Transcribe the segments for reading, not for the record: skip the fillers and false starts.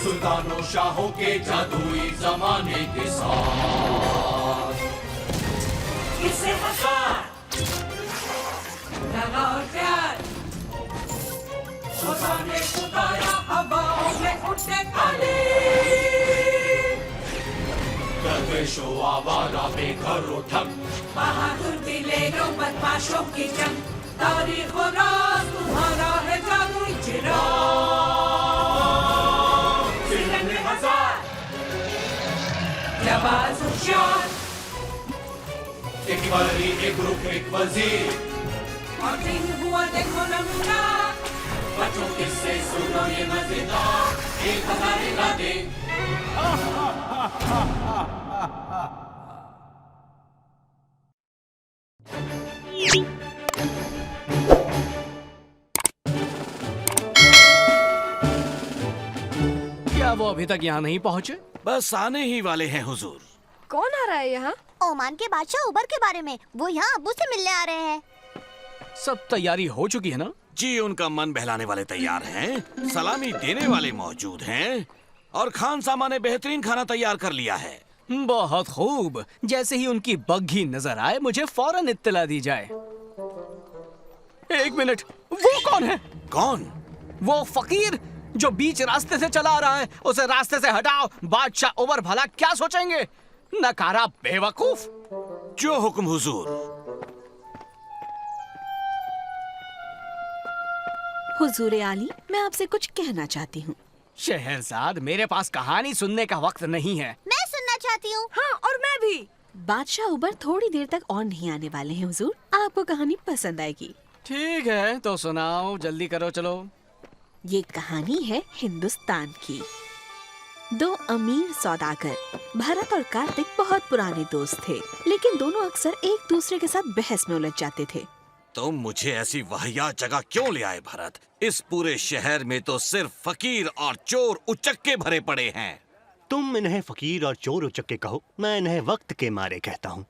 सुल्तानों शाहों के जादुई जमाने के साथ किससे हजार लगा और प्यार खुदा ने पुकारा हवाओं में उठे काले दरवेशों आवारा बेघरों ठग बहादुर दिलेरों बदमाशों की जंग तारीख और राज तुम्हारा है जादुई चिराग सिलंद हजार जाबाज होशियार एक वली एक रुख एक वजीर और दिन हुआ देखो नमूना बच्चों किससे सुनो ये मजेदार 1000 इरादे क्या वो अभी तक यहाँ नहीं पहुँचे? बस आने ही वाले हैं हुजूर। कौन आ रहा है यहाँ? ओमान के बादशाह उबर के बारे में। वो यहाँ अब्बू से मिलने आ रहे हैं। सब तैयारी हो चुकी है ना? जी, उनका मन बहलाने वाले तैयार हैं, सलामी देने वाले मौजूद हैं और खान सामा ने बेहतरीन खाना तैयार कर लिया है। बहुत खूब। जैसे ही उनकी बग्घी नजर आए मुझे फौरन इत्तला दी जाए। एक मिनट, वो कौन है? कौन? वो फकीर जो बीच रास्ते से चला आ रहा है। उसे रास्ते से हटाओ। बादशाह उबर भला क्या सोचेंगे? नकारा बेवकूफ। जो हुक्म हुजूर। हुजूर आली, मैं आपसे कुछ कहना चाहती हूँ। शहरजाद, मेरे पास कहानी सुनने का वक्त नहीं है। मैं सुनना चाहती हूँ। हाँ, और मैं भी। बादशाह उबर थोड़ी देर तक और नहीं आने वाले हैं हुजूर। आपको कहानी पसंद आएगी। ठीक है, तो सुनाओ, जल्दी करो, चलो। ये कहानी है हिंदुस्तान की। दो अमीर सौदागर भरत और कार्तिक बहुत पुराने दोस्त थे, लेकिन दोनों अक्सर एक दूसरे के साथ बहस में उलझ जाते थे। तुम मुझे ऐसी वाहियात जगह क्यों ले आए भरत? इस पूरे शहर में तो सिर्फ फकीर और चोर उचक्के भरे पड़े हैं। तुम इन्हें फकीर और चोर उचक्के कहो, मैं इन्हें वक्त के मारे कहता हूँ।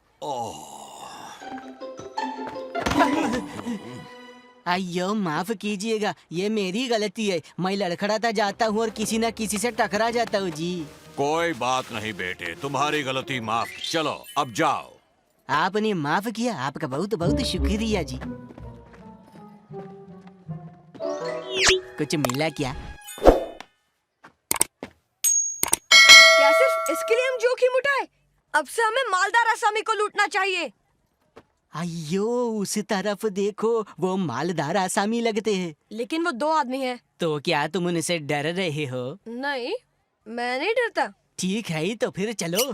अయ్యో माफ कीजिएगा, ये मेरी गलती है। मैं लड़खड़ाता जाता हूँ और किसी न किसी से टकरा जाता हूँ जी। कोई बात नहीं बेटे, तुम्हारी गलती माफ। चलो अब जाओ। आपने माफ किया, आपका बहुत बहुत शुक्रिया जी। कुछ मिला क्या? क्या सिर्फ इसके लिए हम जोखिम उठाए? अब से हमें मालदार आसामी को लूटना चाहिए। अయ్యో उस तरफ देखो, वो मालदार आसामी लगते हैं। लेकिन वो 2 आदमी हैं। तो क्या तुम उनसे डर रहे हो? नहीं, मैं नहीं डरता। ठीक है, तो फिर चलो।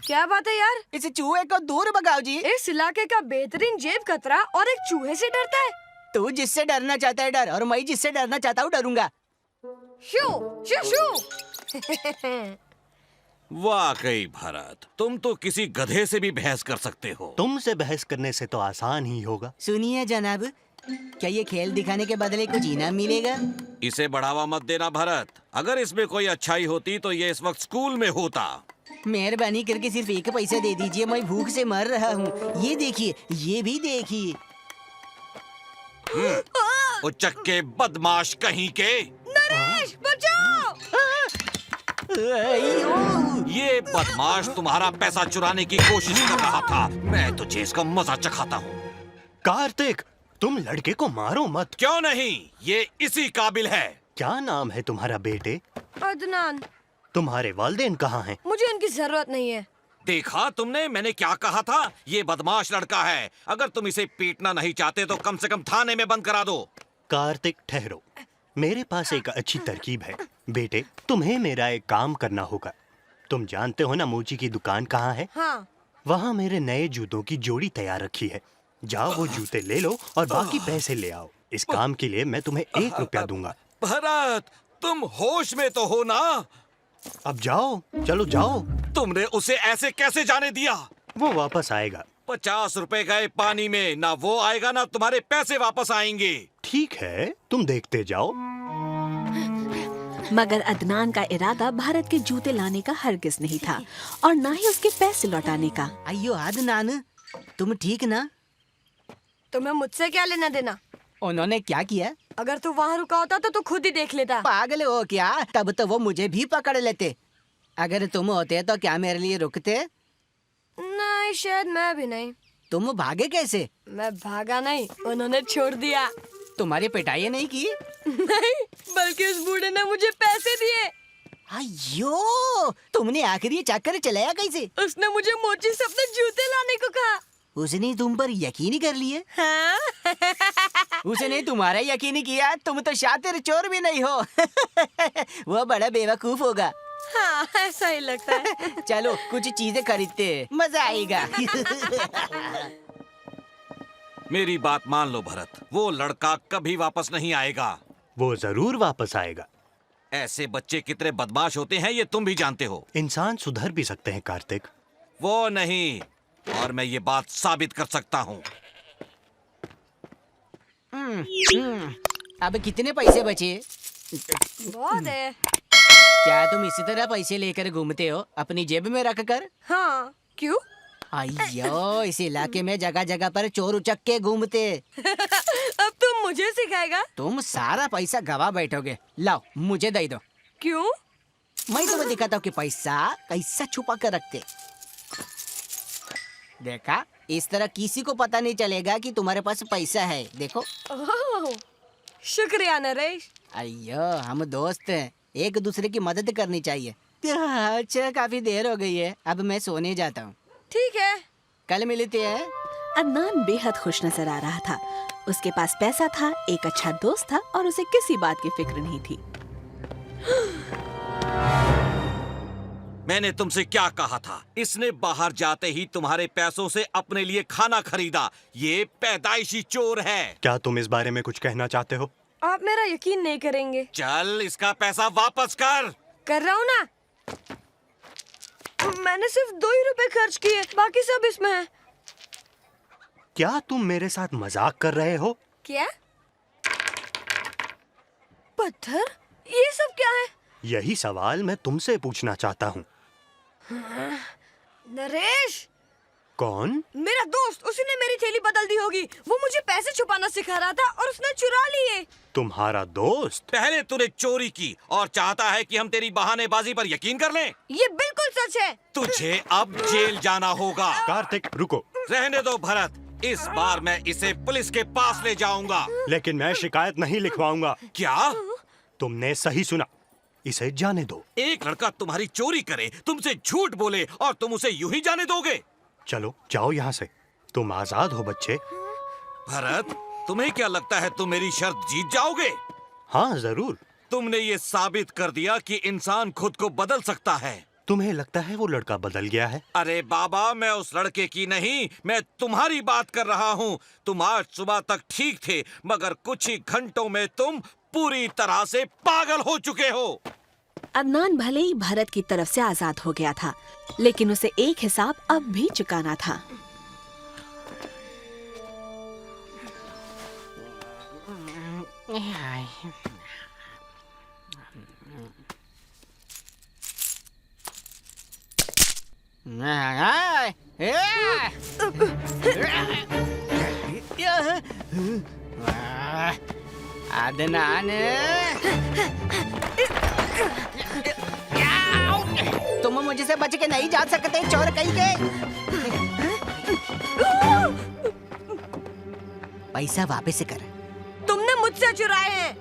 क्या बात है यार? इस चूहे को दूर भगाओ जी। इस इलाके का बेहतरीन जेब कतरा और एक चूहे से डरता है। तू जिससे डरना चाहता है डर, और मैं जिससे डरना चाहता हूँ डरूंगा। शू शू शू। वाकई भरत, तुम तो किसी गधे से भी बहस कर सकते हो। तुमसे बहस करने से तो आसान ही होगा। सुनिए जनाब, क्या ये खेल दिखाने के बदले कुछ इनाम मिलेगा? इसे बढ़ावा मत देना भरत। अगर इसमें कोई अच्छाई होती तो ये इस वक्त स्कूल में होता। मेहरबानी करके सिर्फ 1 पैसा दे दीजिए, मैं भूख से मर रहा हूँ। ये देखिए, ये भी देखिए। उचक्के बदमाश कहीं के। नरेश, बचाओ! ये बदमाश तुम्हारा पैसा चुराने की कोशिश कर रहा था। मैं तुझे इसका मजा चखाता हूँ। कार्तिक, तुम लड़के को मारो मत। क्यों नहीं, ये इसी काबिल है। क्या नाम है तुम्हारा बेटे? अदनान। तुम्हारे वालिदैन कहाँ हैं? मुझे उनकी जरूरत नहीं है। देखा तुमने, मैंने क्या कहा था? ये बदमाश लड़का है। अगर तुम इसे पीटना नहीं चाहते तो कम से कम थाने में बंद करा दो। कार्तिक ठहरो, मेरे पास एक अच्छी तरकीब है। बेटे, तुम्हें मेरा एक काम करना होगा। तुम जानते हो ना मोची की दुकान कहाँ है? हाँ। वहाँ मेरे नए जूतों की जोड़ी तैयार रखी है। जाओ वो जूते ले लो और बाकी पैसे ले आओ। इस काम के लिए मैं तुम्हें 1 रुपया दूंगा। भरत, तुम होश में तो हो ना? अब जाओ, चलो जाओ। तुमने उसे ऐसे कैसे जाने दिया? वो वापस आएगा। 50 रुपए गए पानी में, ना वो आएगा ना तुम्हारे पैसे वापस आएंगे। ठीक है, तुम देखते जाओ। मगर अदनान का इरादा भारत के जूते लाने का हरगिज नहीं था और ना ही उसके पैसे लौटाने का। अयो अदनान, तुम ठीक ना? तुम्हें मुझसे क्या लेना देना? उन्होंने क्या किया? अगर तू वहाँ रुका होता तो तू खुद ही देख लेता। पागल हो क्या? तब तो वो मुझे भी पकड़ लेते। अगर तुम होते तो क्या मेरे लिए रुकते? नहीं, शायद मैं भी नहीं। तुम भागे कैसे? मैं भागा नहीं, उन्होंने छोड़ दिया। तुम्हारी पिटाई नहीं की? नहीं, बल्कि उस बूढ़े ने मुझे पैसे दिए। अयो, तुमने आखिर ये चक्कर चलाया कैसे? उसने मुझे मोची से अपने जूते लाने को कहा। उसने तुम पर यकीन ही कर लिए? हाँ? उसने तुम्हारा यकीन ही किया? तुम तो शातिर चोर भी नहीं हो। वो बड़ा बेवकूफ होगा। हाँ, ऐसा ही लगता है। चलो कुछ चीजें खरीदते हैं, मजा आएगा। मेरी बात मान लो भरत, वो लड़का कभी वापस नहीं आएगा। वो जरूर वापस आएगा। ऐसे बच्चे कितने बदमाश होते हैं ये तुम भी जानते हो। इंसान सुधर भी सकते हैं कार्तिक। वो नहीं, और मैं ये बात साबित कर सकता हूँ। अब कितने पैसे बचे? बहुत है। क्या तुम इसी तरह पैसे लेकर घूमते हो अपनी जेब में रख कर? हाँ, क्यों? अयो, इस इलाके में जगह जगह पर चोर उचक्के घूमते। अब तुम मुझे सिखाएगा? तुम सारा पैसा गवा बैठोगे। लाओ मुझे दे दो। क्यों? मैं तुम्हें दिखाता हूँ कि पैसा कैसा छुपा कर रखते। देखा, इस तरह किसी को पता नहीं चलेगा कि तुम्हारे पास पैसा है। देखो। ओह, शुक्रिया नरेश। अयो, हम दोस्त हैं, एक दूसरे की मदद करनी चाहिए। अच्छा, काफी देर हो गई है, अब मैं सोने जाता हूँ। ठीक है, कल मिलते हैं। अदनान बेहद खुश नजर आ रहा था। उसके पास पैसा था, एक अच्छा दोस्त था और उसे किसी बात की फिक्र नहीं थी। मैंने तुमसे क्या कहा था? इसने बाहर जाते ही तुम्हारे पैसों से अपने लिए खाना खरीदा। ये पैदाइशी चोर है। क्या तुम इस बारे में कुछ कहना चाहते हो? आप मेरा यकीन नहीं करेंगे। चल, इसका पैसा वापस कर। कर रहा हूँ ना। मैंने सिर्फ 2 ही रुपए खर्च किए, बाकी सब इसमें है। क्या तुम मेरे साथ मजाक कर रहे हो? क्या? पत्थर? ये सब क्या है? यही सवाल मैं तुमसे पूछना चाहता हूँ। नरेश, कौन? मेरा दोस्त, उसी ने मेरी थैली बदल दी होगी। वो मुझे पैसे छुपाना सिखा रहा था और उसने चुरा लिए। तुम्हारा दोस्त? पहले तूने चोरी की और चाहता है कि हम तेरी बहानेबाजी पर यकीन कर लें? ये बिल्कुल सच है। तुझे अब जेल जाना होगा। कार्तिक रुको। रहने दो भरत, इस बार मैं इसे पुलिस के पास ले जाऊंगा। लेकिन मैं शिकायत नहीं लिखवाऊंगा। क्या? तुमने सही सुना, इसे जाने दो। एक लड़का तुम्हारी चोरी करे, तुमसे झूठ बोले और तुम उसे यूं ही जाने दोगे? चलो जाओ यहाँ से, तुम आजाद हो बच्चे। भरत, तुम्हें क्या लगता है तुम मेरी शर्त जीत जाओगे? हाँ जरूर। तुमने ये साबित कर दिया कि इंसान खुद को बदल सकता है। तुम्हें लगता है वो लड़का बदल गया है? अरे बाबा, मैं उस लड़के की नहीं, मैं तुम्हारी बात कर रहा हूँ। तुम आज सुबह तक ठीक थे, मगर कुछ ही घंटों में तुम पूरी तरह से पागल हो चुके हो। अदनान भले ही भारत की तरफ से आजाद हो गया था, लेकिन उसे एक हिसाब अब भी चुकाना था। अदनान, तुम मुझसे बच के नहीं जा सकते, चोर कहीं के। पैसा वापस कर। तुमने मुझसे चुराए हैं।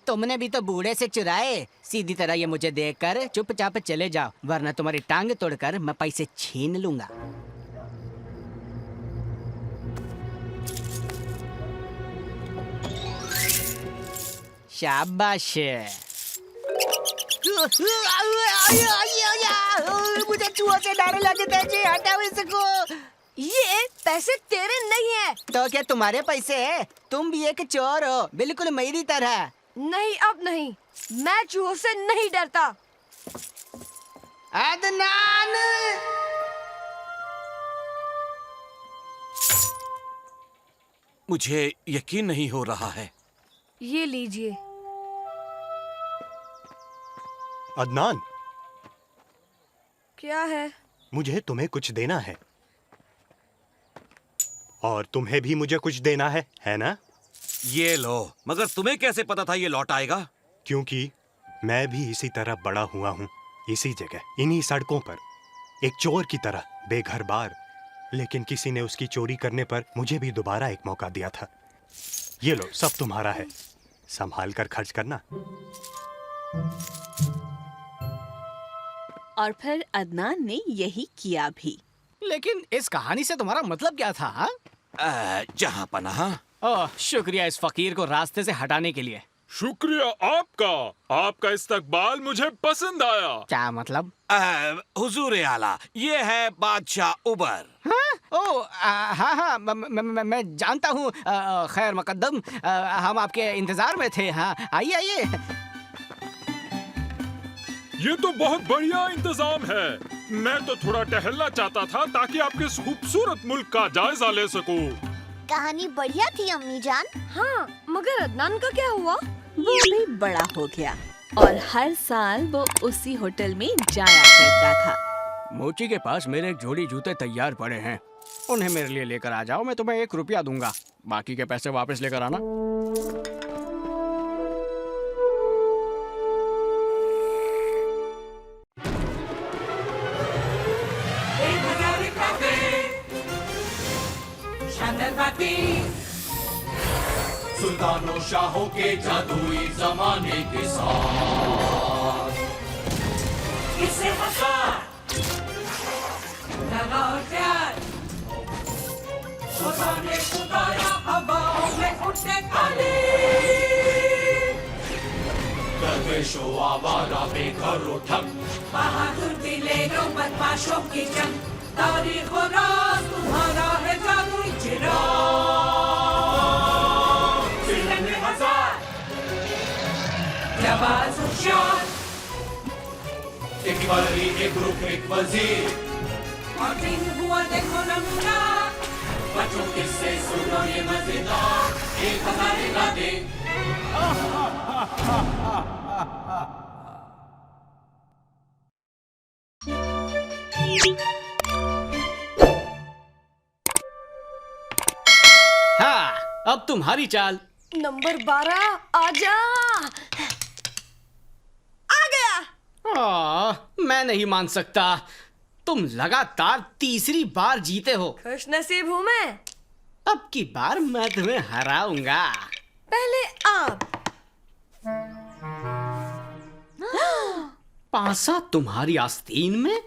तुमने भी तो बूढ़े से चुराए। सीधी तरह ये मुझे देखकर चुपचाप चले जाओ, वरना तुम्हारी टांग तोड़कर मैं पैसे छीन लूंगा। शाबाश। मुझे चूहों से डर लगता है, हटाओ इसको। ये पैसे तेरे नहीं है। तो क्या तुम्हारे पैसे है? तुम भी एक चोर हो, बिल्कुल मेरी तरह। नहीं, अब नहीं। मैं चूहों से नहीं डरता। अदनान! मुझे यकीन नहीं हो रहा है। ये लीजिए। अदनान, क्या है? मुझे तुम्हें कुछ देना है और तुम्हें भी मुझे कुछ देना है ना? ये लो। मगर तुम्हें कैसे पता था ये लौट आएगा? क्योंकि मैं भी इसी तरह बड़ा हुआ हूँ, इसी जगह, इन्हीं सड़कों पर, एक चोर की तरह, बेघर बार। लेकिन किसी ने उसकी चोरी करने पर मुझे भी दोबारा एक मौका दिया था। ये लो, सब तुम्हारा है, संभाल कर खर्च करना। और फिर अदनान ने यही किया भी। लेकिन इस कहानी से तुम्हारा मतलब क्या था? हाँ? जहां पनाह। ओह, शुक्रिया इस फकीर को रास्ते से हटाने के लिए। शुक्रिया आपका इस्तकबाल मुझे पसंद आया। क्या मतलब? हुजूर आला, ये है बादशाह उबर। हाँ? ओह, हाँ हाँ, मैं जानता हूँ। खैर मुकद्दम, हम आपके इंतजार में थे। हाँ, आइए आइए। ये तो बहुत बढ़िया इंतजाम है। मैं तो थोड़ा टहलना चाहता था ताकि आपके इस खूबसूरत मुल्क का जायजा ले सकूं। कहानी बढ़िया थी अम्मी जान। हाँ, मगर अदनान का क्या हुआ? वो भी बड़ा हो गया और हर साल वो उसी होटल में जाया करता था। मोची के पास मेरे एक जोड़ी जूते तैयार पड़े हैं, उन्हें मेरे लिए लेकर आ जाओ। मैं तुम्हें 1 रुपया दूंगा, बाकी के पैसे वापस लेकर आना। सुल्तानों शाहों के जादुई जमाने के साथ किसे हजार लगा प्यार खुदा ने पुकारा हवाओं में उठे काली दरवेशो आवारा बेघर उठक बहादुर दिलेरों बदमाशों की जंग तारीख और राज तुम्हारा है जादुई चिराग जिले हजार जवाज होशियार एक वाली एक ग्रुप एक वजीर और दिन हुआ देखो नमूना बच्चों किससे सुनो ये मजेदार 1000 इरादे। हाँ, अब तुम्हारी चाल। नंबर 12 आजा। आ गया। मैं नहीं मान सकता, तुम लगातार तीसरी बार जीते हो। खुशनसीब हूँ मैं। अब की बार मैं तुम्हें हराऊंगा। पहले आप। पासा तुम्हारी आस्तीन में?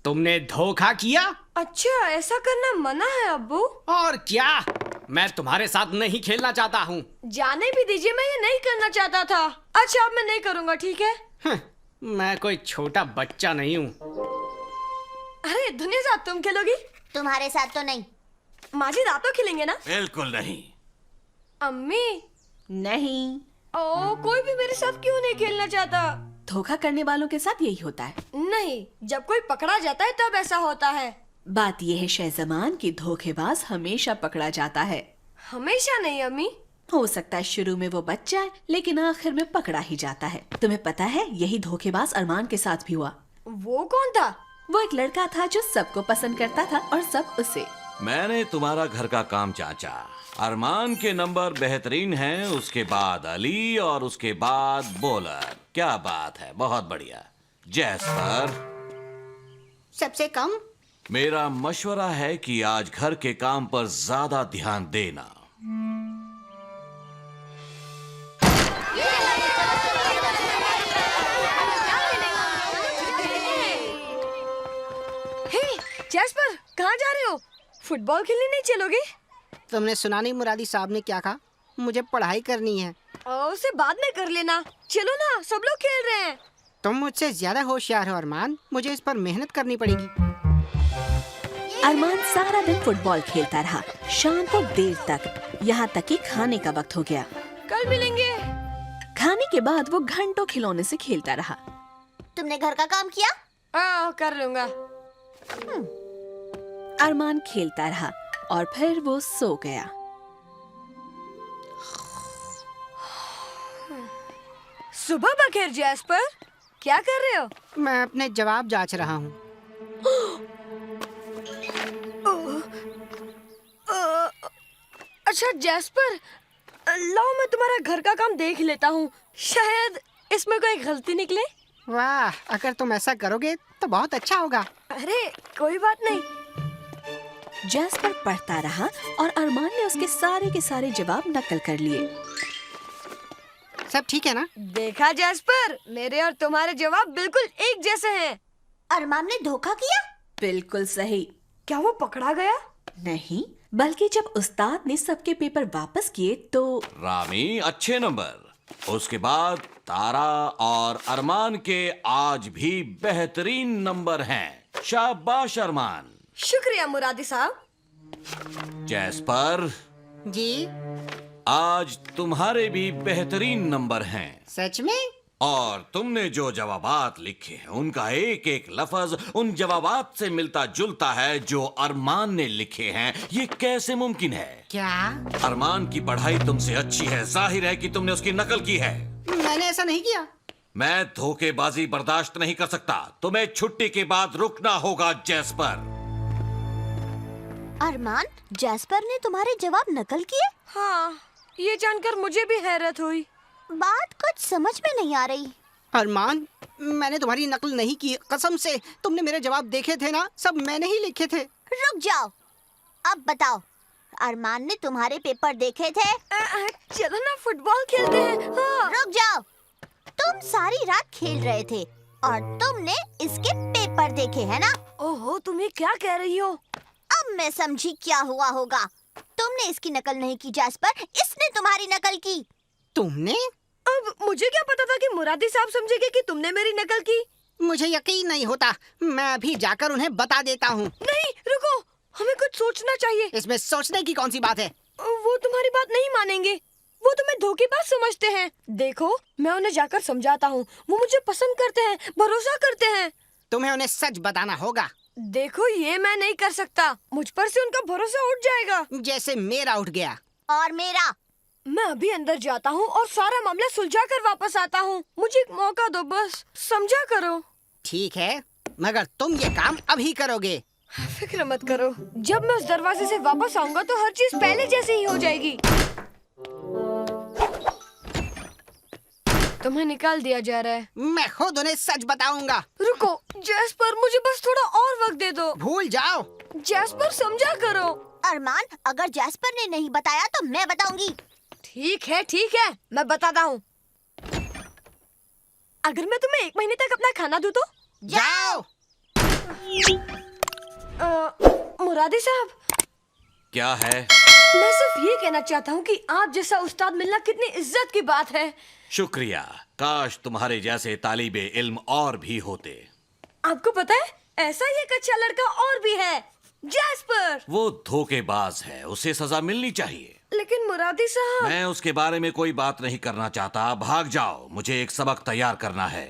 तुमने धोखा किया? अच्छा, ऐसा करना मना है अब्बू? और क्या, मैं तुम्हारे साथ नहीं खेलना चाहता हूँ। जाने भी दीजिए, मैं ये नहीं करना चाहता था। अच्छा, अब मैं नहीं करूँगा, ठीक है? मैं कोई छोटा बच्चा नहीं हूँ। अरे दुनिया साथ तुम खेलोगी? तुम्हारे साथ तो नहीं। माजिद आप तो खेलेंगे ना? बिल्कुल नहीं। अम्मी? नहीं। ओ, कोई भी मेरे साथ क्यों नहीं खेलना चाहता? धोखा करने वालों के साथ यही होता है। नहीं, जब कोई पकड़ा जाता है तब ऐसा होता है। बात यह है शहजमान कि धोखेबाज हमेशा पकड़ा जाता है। हमेशा नहीं अम्मी। हो सकता है शुरू में वो बच जाए, लेकिन आखिर में पकड़ा ही जाता है। तुम्हें पता है, यही धोखेबाज अरमान के साथ भी हुआ। वो कौन था? वो एक लड़का था जो सबको पसंद करता था और सब उसे। मैंने तुम्हारा घर का काम जांचा। अरमान के नंबर बेहतरीन हैं, उसके बाद अली और उसके बाद बॉलर। क्या बात है, बहुत बढ़िया। जैस्पर सबसे कम। मेरा मशवरा है कि आज घर के काम पर ज्यादा ध्यान देना। हे, जैस्पर, कहाँ जा रहे हो? फुटबॉल खेलने नहीं चलोगे? तुमने सुना नहीं मुरादी साहब ने क्या कहा? मुझे पढ़ाई करनी है। उसे बाद में कर लेना। चलो ना, सब लोग खेल रहे हैं। तुम मुझसे ज्यादा होशियार हो अरमान, मुझे इस पर मेहनत करनी पड़ेगी। अरमान सारा दिन फुटबॉल खेलता रहा, शाम को देर तक, यहाँ तक कि खाने का वक्त हो गया। कल मिलेंगे। खाने के बाद वो घंटों खिलौने से खेलता रहा। तुमने घर का काम किया? कर लूंगा। अरमान खेलता रहा और फिर वो सो गया। सुबह बखैर जैस्पर। क्या कर रहे हो? मैं अपने जवाब जांच रहा हूँ। अच्छा जैस्पर, लाओ मैं तुम्हारा घर का काम देख लेता हूँ, शायद इसमें कोई गलती निकले। वाह, अगर तुम ऐसा करोगे तो बहुत अच्छा होगा। अरे कोई बात नहीं। जैस्पर पढ़ता रहा और अरमान ने उसके सारे के सारे जवाब नकल कर लिए। सब ठीक है ना? देखा जैस्पर, मेरे और तुम्हारे जवाब बिल्कुल एक जैसे हैं। अरमान ने धोखा किया? बिल्कुल सही। क्या वो पकड़ा गया? नहीं, बल्कि जब उस्ताद ने सबके पेपर वापस किए तो रामी अच्छे नंबर। उसके बाद तारा और अरमान के आज भी बेहतरीन नंबर हैं। शाबाश अरमान। शुक्रिया मुरादी साहब। जैस्पर, जी? आज तुम्हारे भी बेहतरीन नंबर हैं। सच में? और तुमने जो जवाबात लिखे हैं उनका एक एक लफ्ज उन जवाबात से मिलता जुलता है जो अरमान ने लिखे हैं। ये कैसे मुमकिन है? क्या? अरमान की पढ़ाई तुमसे अच्छी है, जाहिर है कि तुमने उसकी नकल की है। मैंने ऐसा नहीं किया। मैं धोखेबाजी बर्दाश्त नहीं कर सकता। तुम्हें छुट्टी के बाद रुकना होगा जैस्पर। अरमान, जैस्पर ने तुम्हारे जवाब नकल किए? हाँ, ये जानकर मुझे भी हैरत हुई। बात कुछ समझ में नहीं आ रही। अरमान, मैंने तुम्हारी नकल नहीं की, कसम से। तुमने मेरे जवाब देखे थे ना, सब मैंने ही लिखे थे। रुक जाओ, अब बताओ, अरमान ने तुम्हारे पेपर देखे थे? चलो ना फुटबॉल खेलते हैं। हाँ। रुक जाओ, तुम सारी रात खेल रहे थे और तुमने इसके पेपर देखे है ना? ओहो, तुम ये क्या कह रही हो? अब मैं समझी क्या हुआ होगा। तुमने इसकी नकल नहीं की जैस्पर, इसने तुम्हारी नकल की। तुमने? अब मुझे क्या पता था कि मुरादी साहब समझेंगे कि तुमने मेरी नकल की। मुझे यकीन नहीं होता। मैं अभी जाकर उन्हें बता देता हूँ। नहीं रुको, हमें कुछ सोचना चाहिए। इसमें सोचने की कौन सी बात है? वो तुम्हारी बात नहीं मानेंगे। वो तुम्हें धोखेबाज समझते हैं। देखो, मैं उन्हें जाकर समझाता हूँ। वो मुझे पसंद करते हैं, भरोसा करते हैं। तुम्हें उन्हें सच बताना होगा। देखो, ये मैं नहीं कर सकता। मुझ पर से उनका भरोसा उठ जाएगा, जैसे मेरा उठ गया। और मेरा? मैं अभी अंदर जाता हूँ और सारा मामला सुलझा कर वापस आता हूँ। मुझे एक मौका दो बस, समझा करो। ठीक है, मगर तुम ये काम अभी करोगे। फिक्र मत करो, जब मैं उस दरवाजे से वापस आऊंगा तो हर चीज पहले जैसी ही हो जाएगी। तुम्हें निकाल दिया जा रहा है। मैं खुद उन्हें सच बताऊंगा। रुको जैस्पर, मुझे बस थोड़ा और वक्त दे दो। भूल जाओ। जैस्पर, समझा करो। अरमान, अगर जैस्पर ने नहीं बताया तो मैं बताऊंगी। ठीक है, मैं बताता हूँ। अगर मैं तुम्हें 1 महीने तक अपना खाना दूँ तो? जाओ। मुरादी साहब, क्या है? मैं सिर्फ ये कहना चाहता हूँ कि आप जैसा उस्ताद मिलना कितनी इज्जत की बात है। शुक्रिया। काश तुम्हारे जैसे तालिबे इल्म और भी होते। आपको पता है, ऐसा ही एक अच्छा लड़का और भी है, जैस्पर। वो धोखेबाज है, उसे सजा मिलनी चाहिए। लेकिन मुरादी साहब, मैं उसके बारे में कोई बात नहीं करना चाहता। भाग जाओ, मुझे एक सबक तैयार करना है।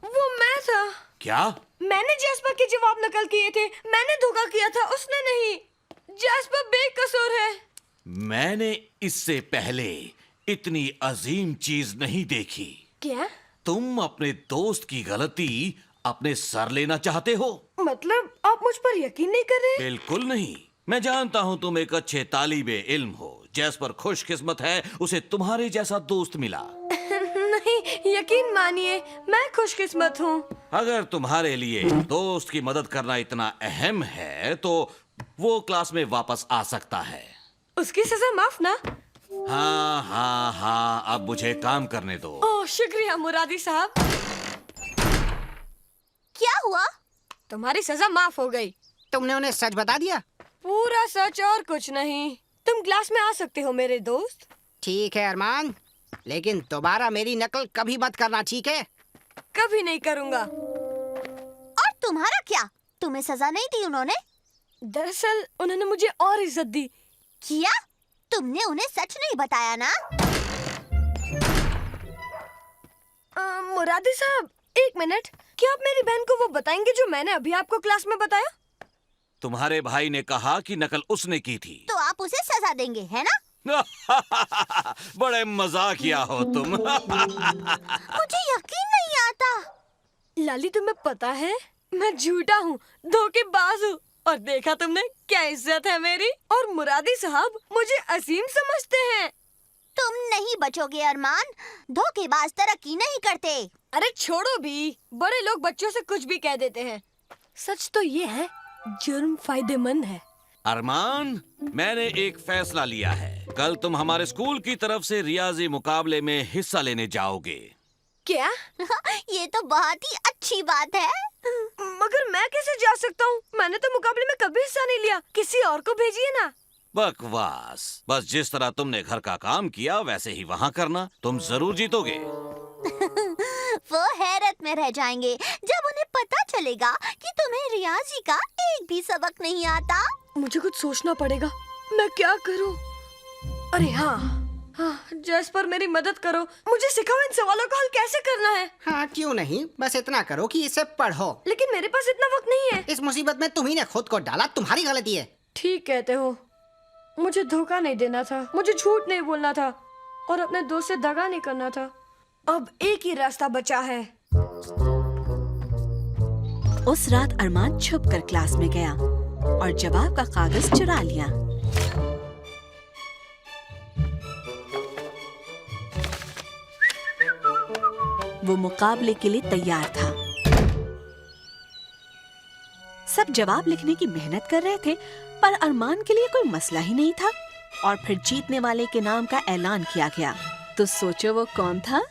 वो मैं था। क्या? मैंने जैस्पर के जवाब नकल किए थे। मैंने धोखा किया था, उसने नहीं। जैस्पर बेकसूर है। मैंने इससे पहले इतनी अजीम चीज नहीं देखी। क्या? तुम अपने दोस्त की गलती अपने सर लेना चाहते हो? मतलब आप मुझ पर यकीन नहीं कर रहे? बिल्कुल नहीं। मैं जानता हूं तुम एक अच्छे तालिबे इल्म हो। जैस्पर खुशकिस्मत है, उसे तुम्हारे जैसा दोस्त मिला। नहीं, यकीन मानिए, मैं खुशकिस्मत हूँ। अगर तुम्हारे लिए दोस्त की मदद करना इतना अहम है तो वो क्लास में वापस आ सकता है। उसकी सजा माफ ना? हाँ, अब मुझे काम करने दो। ओह, शुक्रिया मुरादी साहब। क्या हुआ? तुम्हारी सजा माफ हो गई। तुमने उन्हें सच बता दिया? पूरा सच और कुछ नहीं। तुम क्लास में आ सकते हो मेरे दोस्त। ठीक है अरमान, लेकिन दोबारा मेरी नकल कभी मत करना, ठीक है? कभी नहीं करूँगा। और तुम्हारा क्या? तुम्हें सजा नहीं दी उन्होंने? दरअसल उन्होंने मुझे और इज्जत दी। किया? तुमने उन्हें सच नहीं बताया ना? मुरादी साहब, 1 मिनट, क्या आप मेरी बहन को वो बताएंगे जो मैंने अभी आपको क्लास में बताया? तुम्हारे भाई ने कहा कि नकल उसने की थी। तो आप आप उसे सजा देंगे, है ना? बड़े मजाकिया हो तुम। मुझे यकीन नहीं आता। लाली, तुम्हें पता है मैं झूठा हूँ, धोखेबाज हूँ। और देखा तुमने क्या इज्जत है मेरी। और मुरादी साहब मुझे असीम समझते हैं। तुम नहीं बचोगे अरमान, धोखेबाज तरक्की नहीं करते। अरे छोड़ो भी, बड़े लोग बच्चों से कुछ भी कह देते हैं। सच तो ये है, जुर्म फायदेमंद है। अरमान, मैंने एक फैसला लिया है। कल तुम हमारे स्कूल की तरफ से रियाजी मुकाबले में हिस्सा लेने जाओगे। क्या? ये तो बहुत ही अच्छी बात है। मगर मैं कैसे जा सकता हूँ? मैंने तो मुकाबले में कभी हिस्सा नहीं लिया। किसी और को भेजिए ना। बकवास। बस जिस तरह तुमने घर का काम किया वैसे ही वहाँ करना। तुम जरूर जीतोगे। वो हैरत में रह जाएंगे जब उन्हें पता चलेगा कि तुम्हें रियाजी का एक भी सबक नहीं आता। मुझे कुछ सोचना पड़ेगा। मैं क्या करूँ? अरे हाँ, जैस्पर मेरी मदद करो। मुझे सिखाओ इन सवालों का हल कैसे करना है। हाँ, क्यों नहीं, बस इतना करो कि इसे पढ़ो। लेकिन मेरे पास इतना वक्त नहीं है। इस मुसीबत में तुम्ही ने खुद को डाला, तुम्हारी गलती है। ठीक कहते हो। मुझे धोखा नहीं देना था, मुझे झूठ नहीं बोलना था और अपने दोस्त से दगा नहीं करना था। अब एक ही रास्ता बचा है। उस रात अरमान छुपकर क्लास में गया और जवाब का कागज चुरा लिया। वो मुकाबले के लिए तैयार था। सब जवाब लिखने की मेहनत कर रहे थे, पर अरमान के लिए कोई मसला ही नहीं था। और फिर जीतने वाले के नाम का ऐलान किया गया। तो सोचो वो कौन था?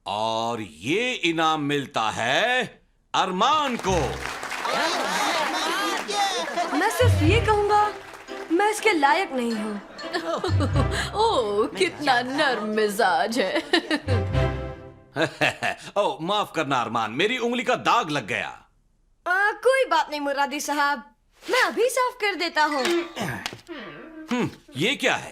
और ये इनाम मिलता है अरमान को। मैं सिर्फ ये कहूँगा, मैं इसके लायक नहीं हूँ। ओह, कितना नर्म मिजाज है। ओ, माफ करना अरमान, मेरी उंगली का दाग लग गया। कोई बात नहीं मुरादी साहब, मैं अभी साफ कर देता हूँ। ये क्या है?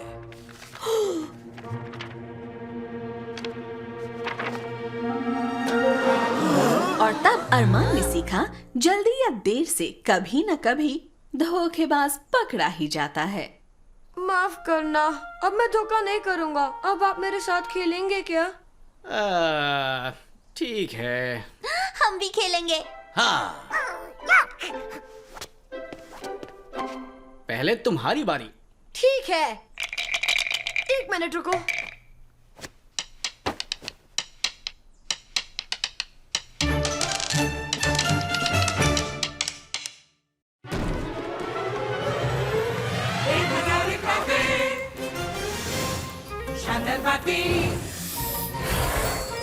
और तब अरमान ने सीखा, जल्दी या देर से कभी न कभी धोखेबाज पकड़ा ही जाता है। माफ करना, अब मैं धोखा नहीं करूँगा। अब आप मेरे साथ खेलेंगे क्या? ठीक है। हम भी खेलेंगे। हाँ। पहले तुम्हारी बारी। ठीक है, 1 मिनट रुको।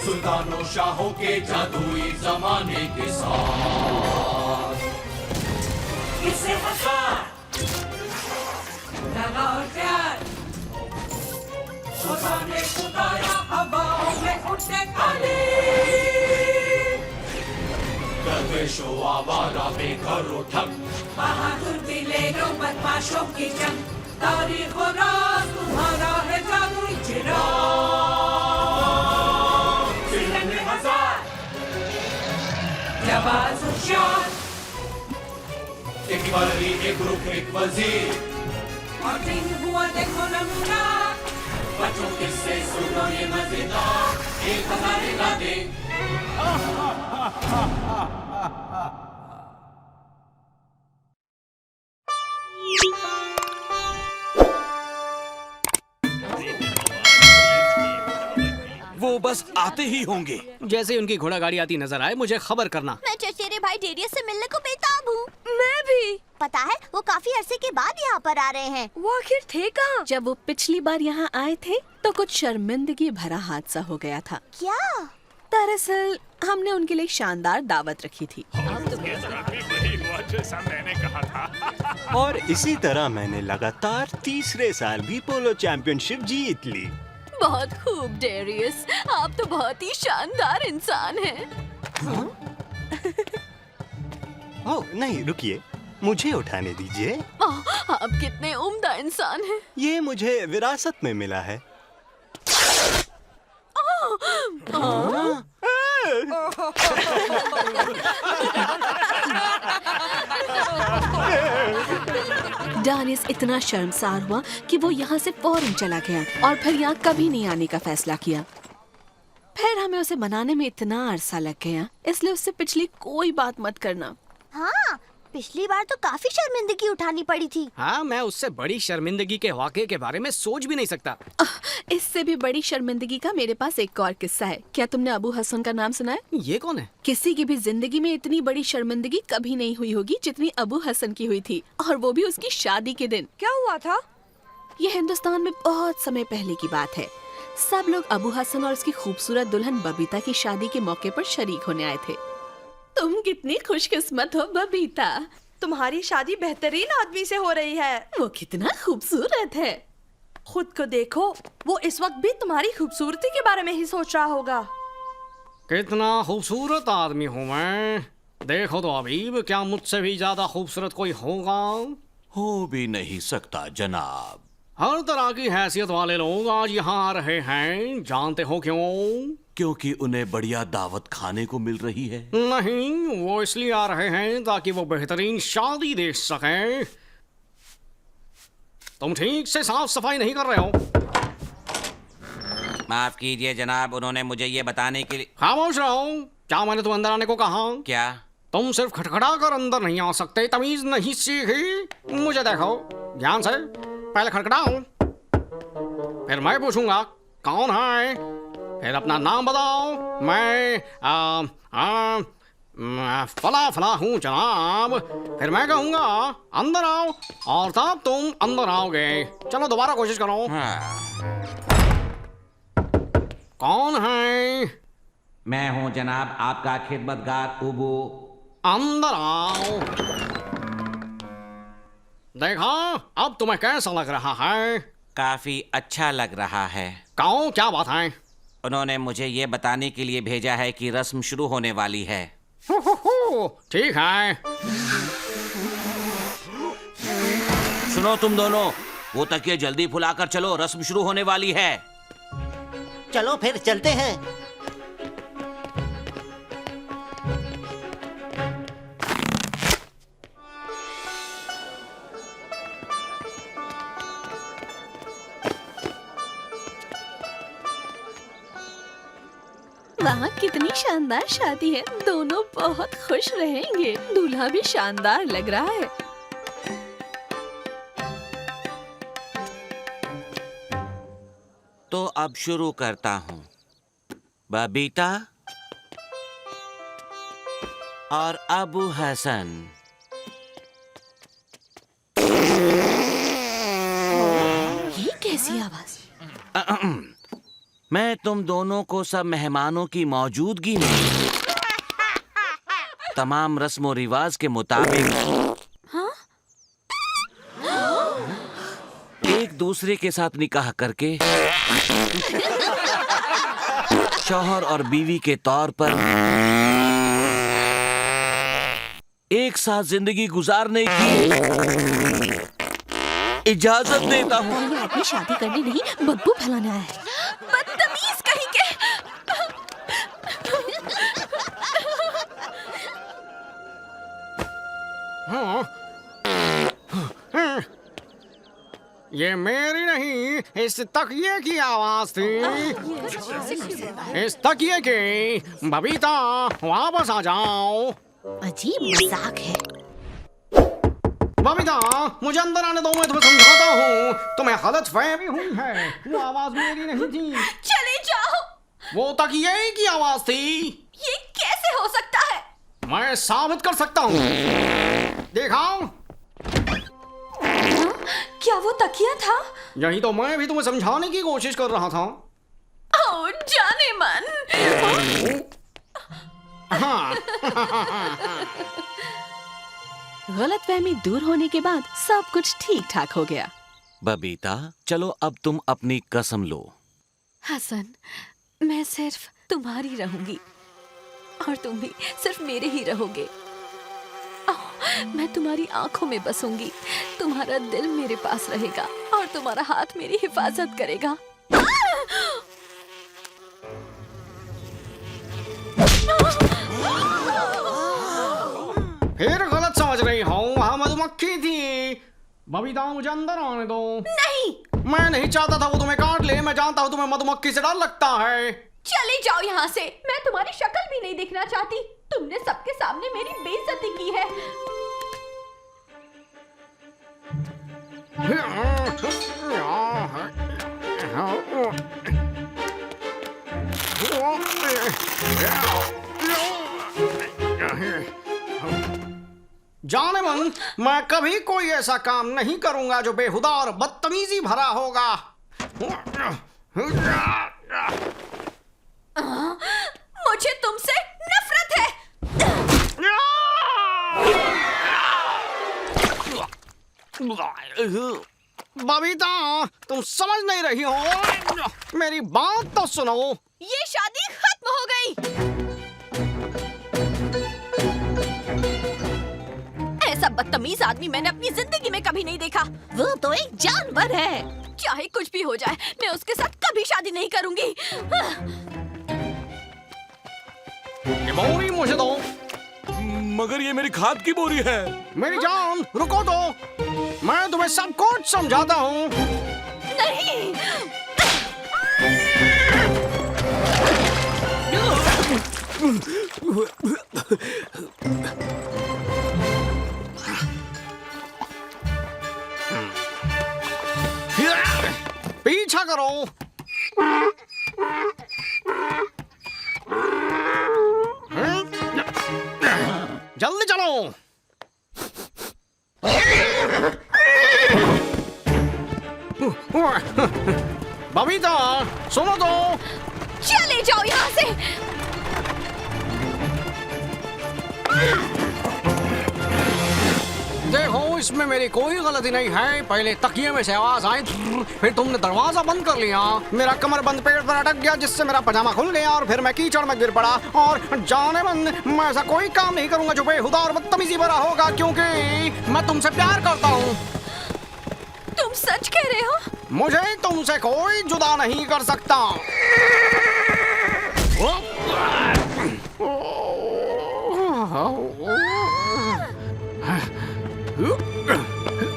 सुल्तानों शाहों के जादुई जमाने के साथ किसे हजार लगा और प्यार खुदा ने खुदाया हवाओं में उठे काली दरवेशों आवारा बेघर उठक बहादुर दिलेरों बदमाशों की जंग तारीख और राज तुम्हारा है जादुई चिराग जिले हजार जबाज होशियार एक वाली एक ग्रुप एक वजीर और दिन हुआ देखो नमूना बच्चों किससे सुनो ये मजेदार 1000 इरादे वो बस आते ही होंगे। जैसे ही उनकी घोड़ा गाड़ी आती नजर आए मुझे खबर करना। मैं चचेरे भाई डेरियस से मिलने को बेताब हूँ। मैं भी। पता है, वो काफी अरसे के बाद यहाँ पर आ रहे हैं। वो आखिर थे कहाँ? जब वो पिछली बार यहाँ आए थे तो कुछ शर्मिंदगी भरा हादसा हो गया था। क्या? दरअसल हमने उनके लिए शानदार दावत रखी थी। और इसी तरह मैंने लगातार तीसरे साल भी पोलो चैंपियनशिप जीत ली। बहुत खूब डेरियस, आप तो बहुत ही शानदार इंसान हैं। ओह नहीं, रुकिए, मुझे उठाने दीजिए। आप कितने उम्दा इंसान हैं। ये मुझे विरासत में मिला है। डारियस इतना शर्मसार हुआ कि वो यहाँ से फौरन चला गया और फिर यहाँ कभी नहीं आने का फैसला किया। फिर हमें उसे मनाने में इतना अरसा लग गया, इसलिए उससे पिछली कोई बात मत करना। हाँ, पिछली बार तो काफी शर्मिंदगी उठानी पड़ी थी। हाँ, मैं उससे बड़ी शर्मिंदगी के वाक़े के बारे में सोच भी नहीं सकता। इससे भी बड़ी शर्मिंदगी का मेरे पास एक और किस्सा है। क्या तुमने अबू हसन का नाम सुना है? ये कौन है? किसी की भी जिंदगी में इतनी बड़ी शर्मिंदगी कभी नहीं हुई होगी जितनी अबू हसन की हुई थी, और वो भी उसकी शादी के दिन। क्या हुआ था? ये हिंदुस्तान में बहुत समय पहले की बात है। सब लोग अबू हसन और उसकी खूबसूरत दुल्हन बबीता की शादी के मौके पर शरीक होने आए थे। तुम कितनी खुशकिस्मत हो बबीता, तुम्हारी शादी बेहतरीन आदमी से हो रही है। वो कितना खूबसूरत है। खुद को देखो, वो इस वक्त भी तुम्हारी खूबसूरती के बारे में ही सोच रहा होगा। कितना खूबसूरत आदमी हूँ मैं। देखो तो अबीब, क्या मुझसे भी ज्यादा खूबसूरत कोई होगा? हो भी नहीं सकता जनाब। हर तरह की हैसियत वाले लोग आज यहाँ आ रहे हैं, जानते हो क्यों? क्योंकि उन्हें बढ़िया दावत खाने को मिल रही है। नहीं, वो इसलिए आ रहे हैं ताकि वो बेहतरीन शादी देख सकें। तुम ठीक से साफ सफाई नहीं कर रहे हो। माफ कीजिए जनाब, उन्होंने मुझे ये बताने के लिए। खामोश रहो। क्या मैंने तुम अंदर आने को कहा? क्या? तुम सिर्फ खटखटा कर अंदर नहीं आ सकते, तमीज नहीं सीखी? मुझे देखो ध्यान से, पहले खटखटाओ, फिर मैं पूछूंगा कौन है, फिर अपना नाम बताओ। मैं फला फला हूँ जनाब। फिर मैं कहूँगा अंदर आओ, और तब तुम अंदर आओगे। चलो दोबारा कोशिश करो। कौन है? मैं हूँ जनाब, आपका खिदमतगार उबू। अंदर आओ। देखा, अब तुम्हें कैसा लग रहा है? काफी अच्छा लग रहा है। कहो क्या बात है? उन्होंने मुझे ये बताने के लिए भेजा है कि रस्म शुरू होने वाली है। ठीक है। सुनो तुम दोनों, वो तकिए जल्दी फुलाकर चलो, रस्म शुरू होने वाली है। चलो फिर चलते हैं। वहाँ कितनी शानदार शादी है, दोनों बहुत खुश रहेंगे। दूल्हा भी शानदार लग रहा है। तो अब शुरू करता हूँ। बबीता और अबू हसन, ये कैसी आवाज? मैं तुम दोनों को सब मेहमानों की मौजूदगी में तमाम रस्मों रिवाज के मुताबिक एक दूसरे के साथ निकाह करके शौहर और बीवी के तौर पर एक साथ जिंदगी गुजारने की इजाजत देता हूँ। ये आदमी शादी करने नहीं, बदबू फैलाने आया है। बदतमीज कहीं के। ये मेरी नहीं, इस तकिए की आवाज थी। इस तकिए की। बबीता, वापस आ जाओ। अजीब मजाक है। बबीता, मुझे अंदर आने दो, मैं तुम्हें समझाता हूँ। तुम्हें गलत फहमी हुई है, वो आवाज मेरी नहीं थी। चले जाओ। वो तकिए की आवाज थी। ये कैसे हो सकता है? मैं साबित कर सकता हूँ। दिखाओ। क्या वो तकिया था? यही तो मैं भी तुम्हें समझाने की कोशिश कर रहा था। ओ जाने मन। हाँ। गलतफहमी दूर होने के बाद सब कुछ ठीक ठाक हो गया। बबीता, चलो अब तुम अपनी कसम लो। हसन, मैं सिर्फ तुम्हारी रहूंगी और तुम भी सिर्फ मेरे ही रहोगे। मैं तुम्हारी आंखों में बसूंगी, तुम्हारा दिल मेरे पास रहेगा और तुम्हारा हाथ मेरी हिफाजत करेगा। फिर गलत समझ रही हूँ, वहाँ मधुमक्खी थी। बबीता मुझे अंदर आने दो। नहीं, मैं नहीं चाहता था वो तुम्हें काट ले। मैं जानता हूँ तुम्हें मधुमक्खी से डर लगता है। चले जाओ यहाँ से। मैं तुम्हारी शक्ल भी नहीं देखना चाहती। तुमने सबके सामने मेरी बेइज्जती की है। जाने मन, मैं कभी कोई ऐसा काम नहीं करूंगा जो बेहुदा और बदतमीजी भरा होगा। मुझे तुमसे नफरत है। बबीता, तुम समझ नहीं रही हो। मेरी बात तो सुनो। ये शादी खत्म हो गई। ऐसा बदतमीज आदमी मैंने अपनी जिंदगी में कभी नहीं देखा। वो तो एक जानवर है। चाहे कुछ भी हो जाए, मैं उसके साथ कभी शादी नहीं करूंगी। ये बोरी मुझे दो। मगर ये मेरी खाद की बोरी है। मेरी जान, रुको तो, मैं तुम्हें सब कुछ समझाता हूँ। नहीं। पीछा करो। जल्दी चलो। बबीता, सुनो तो। चले जाओ यहाँ से। देखो, इसमें मेरी कोई गलती नहीं है। पहले तकिए में से आवाज आई, फिर तुमने दरवाजा बंद कर लिया। मेरा कमर बंद पेड़ पर अटक गया, जिससे मेरा पजामा खुल गया और फिर मैं कीचड़ में गिर पड़ा। और जाने मन, मैं ऐसा कोई काम नहीं करूंगा जो बेहुदा और बदतमीजी भरा होगा, क्योंकि मैं तुमसे प्यार करता हूँ। तुम सच कह रहे हो? मुझे तुमसे कोई जुदा नहीं कर सकता।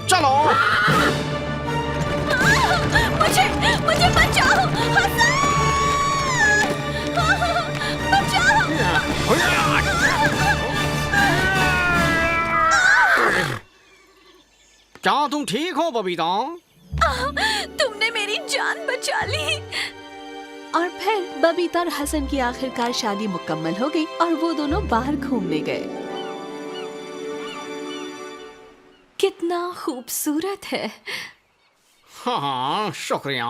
चलो। मुझे बचाओ। बचाओ। क्या तुम ठीक हो बबीता? तुमने मेरी जान बचा ली। और फिर बबीता और हसन की आखिरकार शादी मुकम्मल हो गई और वो दोनों बाहर घूमने गए। कितना खूबसूरत है। हाँ, शुक्रिया।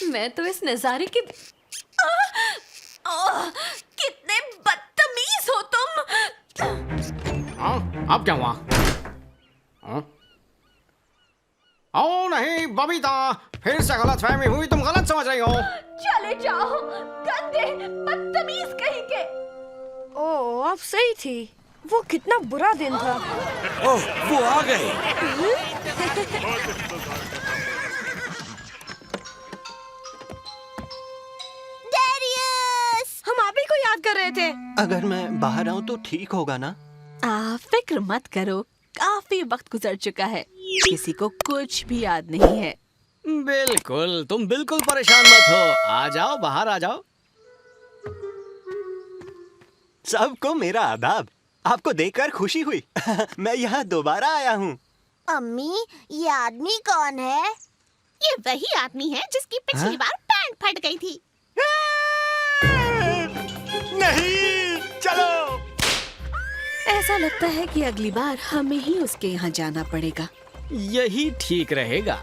मैं तो इस नजारे के कितने बदतमीज हो तुम। हाँ, अब क्या हुआ? हाँ? ओ नहीं बबीता, फिर से गलतफहमी हुई। तुम गलत समझ रही हो। चले जाओ, गंदे बदतमीज कहीं के। ओह, आप सही थी। वो कितना बुरा दिन था। ओह, वो आ गए। डेरियस! हम आप ही को याद कर रहे थे। अगर मैं बाहर आऊं तो ठीक होगा ना? फिक्र मत करो, काफी वक्त गुजर चुका है। किसी को कुछ भी याद नहीं है। बिल्कुल, तुम बिल्कुल परेशान मत हो। आ जाओ, बाहर आ जाओ। सबको मेरा आदाब। आपको देखकर खुशी हुई। मैं यहाँ दोबारा आया हूँ। अम्मी, ये आदमी कौन है? ये वही आदमी है जिसकी पिछली बार पैंट फट गई थी। नहीं, चलो। ऐसा लगता है कि अगली बार हमें ही उसके यहाँ जाना पड़ेगा। यही ठीक रहेगा।